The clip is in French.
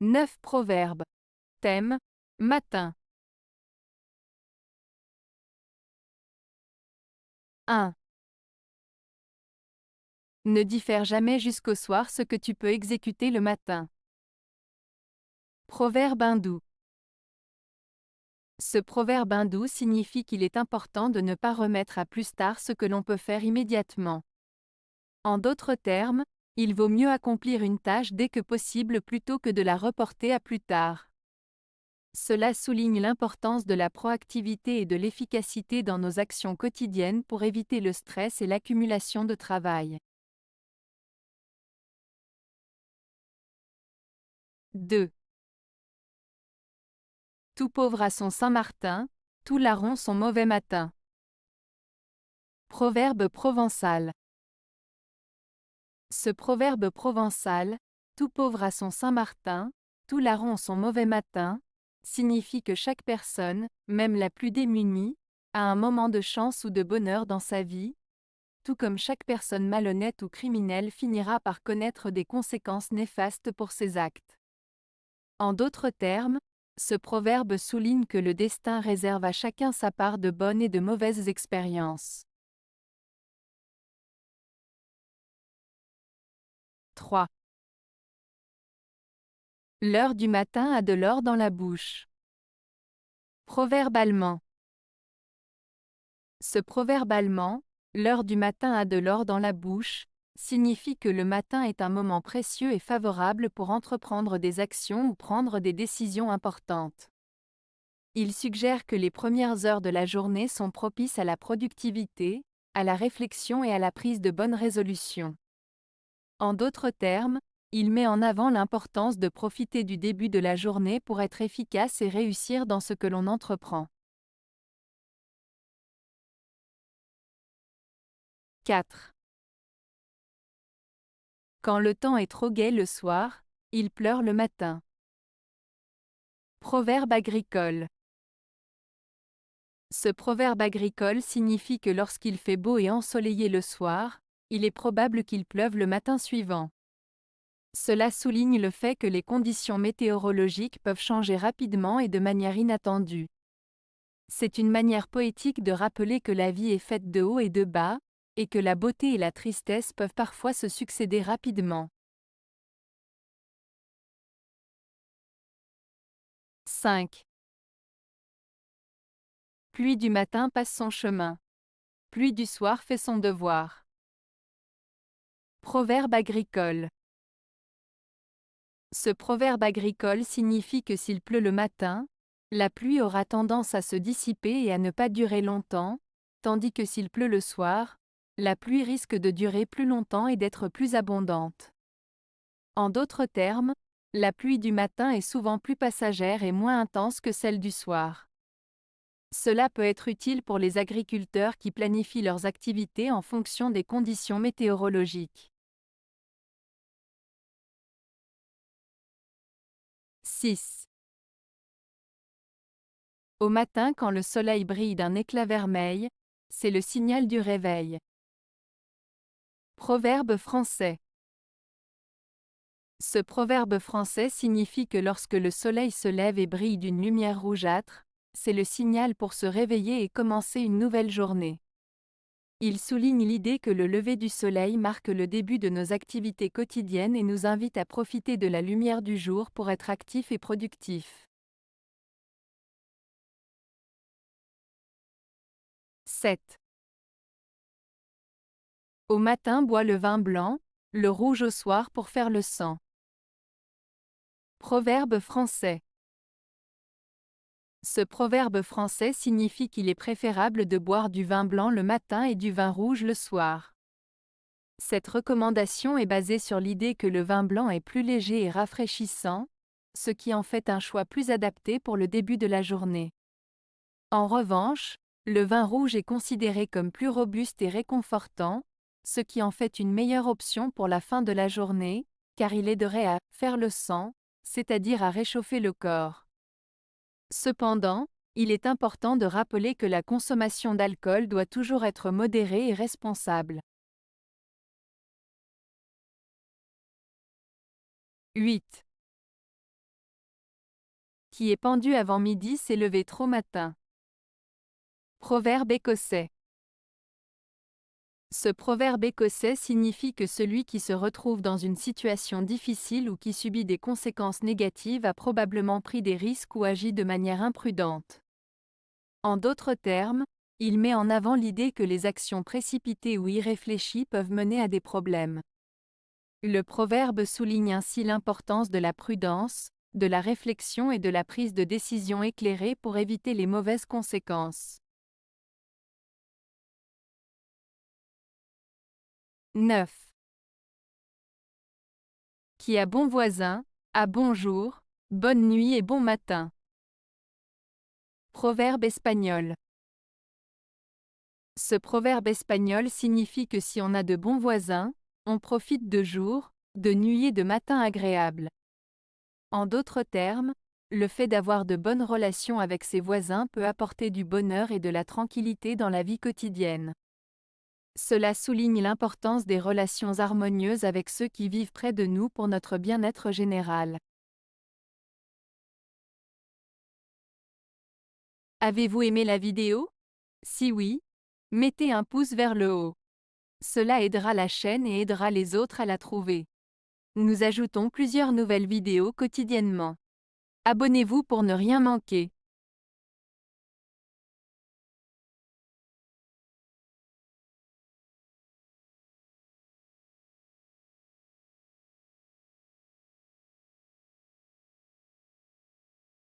9 proverbes. Thème: matin. 1. Ne diffère jamais jusqu'au soir ce que tu peux exécuter le matin. Proverbe hindou. Ce proverbe hindou signifie qu'il est important de ne pas remettre à plus tard ce que l'on peut faire immédiatement. En d'autres termes, il vaut mieux accomplir une tâche dès que possible plutôt que de la reporter à plus tard. Cela souligne l'importance de la proactivité et de l'efficacité dans nos actions quotidiennes pour éviter le stress et l'accumulation de travail. 2. Tout pauvre a son Saint-Martin, tout larron son mauvais matin. Proverbe provençal. Ce proverbe provençal, tout pauvre a son Saint-Martin, tout larron son mauvais matin, signifie que chaque personne, même la plus démunie, a un moment de chance ou de bonheur dans sa vie, tout comme chaque personne malhonnête ou criminelle finira par connaître des conséquences néfastes pour ses actes. En d'autres termes, ce proverbe souligne que le destin réserve à chacun sa part de bonnes et de mauvaises expériences. 3. L'heure du matin a de l'or dans la bouche. Proverbe allemand. Ce proverbe allemand, l'heure du matin a de l'or dans la bouche, signifie que le matin est un moment précieux et favorable pour entreprendre des actions ou prendre des décisions importantes. Il suggère que les premières heures de la journée sont propices à la productivité, à la réflexion et à la prise de bonnes résolutions. En d'autres termes, il met en avant l'importance de profiter du début de la journée pour être efficace et réussir dans ce que l'on entreprend. 4. Quand le temps est trop gai le soir, il pleure le matin. Proverbe agricole. Ce proverbe agricole signifie que lorsqu'il fait beau et ensoleillé le soir, il est probable qu'il pleuve le matin suivant. Cela souligne le fait que les conditions météorologiques peuvent changer rapidement et de manière inattendue. C'est une manière poétique de rappeler que la vie est faite de hauts et de bas, et que la beauté et la tristesse peuvent parfois se succéder rapidement. 5. Pluie du matin passe son chemin. Pluie du soir fait son devoir. Proverbe agricole. Ce proverbe agricole signifie que s'il pleut le matin, la pluie aura tendance à se dissiper et à ne pas durer longtemps, tandis que s'il pleut le soir, la pluie risque de durer plus longtemps et d'être plus abondante. En d'autres termes, la pluie du matin est souvent plus passagère et moins intense que celle du soir. Cela peut être utile pour les agriculteurs qui planifient leurs activités en fonction des conditions météorologiques. 6. Au matin quand le soleil brille d'un éclat vermeil, c'est le signal du réveil. Proverbe français. Ce proverbe français signifie que lorsque le soleil se lève et brille d'une lumière rougeâtre, c'est le signal pour se réveiller et commencer une nouvelle journée. Il souligne l'idée que le lever du soleil marque le début de nos activités quotidiennes et nous invite à profiter de la lumière du jour pour être actifs et productifs. 7. Au matin bois le vin blanc, le rouge au soir pour faire le sang. Proverbe français. Ce proverbe français signifie qu'il est préférable de boire du vin blanc le matin et du vin rouge le soir. Cette recommandation est basée sur l'idée que le vin blanc est plus léger et rafraîchissant, ce qui en fait un choix plus adapté pour le début de la journée. En revanche, le vin rouge est considéré comme plus robuste et réconfortant, ce qui en fait une meilleure option pour la fin de la journée, car il aiderait à faire le sang, c'est-à-dire à réchauffer le corps. Cependant, il est important de rappeler que la consommation d'alcool doit toujours être modérée et responsable. 8. Qui est pendu avant midi s'est levé trop matin. Proverbe écossais. Ce proverbe écossais signifie que celui qui se retrouve dans une situation difficile ou qui subit des conséquences négatives a probablement pris des risques ou agi de manière imprudente. En d'autres termes, il met en avant l'idée que les actions précipitées ou irréfléchies peuvent mener à des problèmes. Le proverbe souligne ainsi l'importance de la prudence, de la réflexion et de la prise de décision éclairée pour éviter les mauvaises conséquences. 9. Qui a bon voisin, a bonjour, bonne nuit et bon matin. Proverbe espagnol. Ce proverbe espagnol signifie que si on a de bons voisins, on profite de jours, de nuits et de matins agréables. En d'autres termes, le fait d'avoir de bonnes relations avec ses voisins peut apporter du bonheur et de la tranquillité dans la vie quotidienne. Cela souligne l'importance des relations harmonieuses avec ceux qui vivent près de nous pour notre bien-être général. Avez-vous aimé la vidéo? Si oui, mettez un pouce vers le haut. Cela aidera la chaîne et aidera les autres à la trouver. Nous ajoutons plusieurs nouvelles vidéos quotidiennement. Abonnez-vous pour ne rien manquer.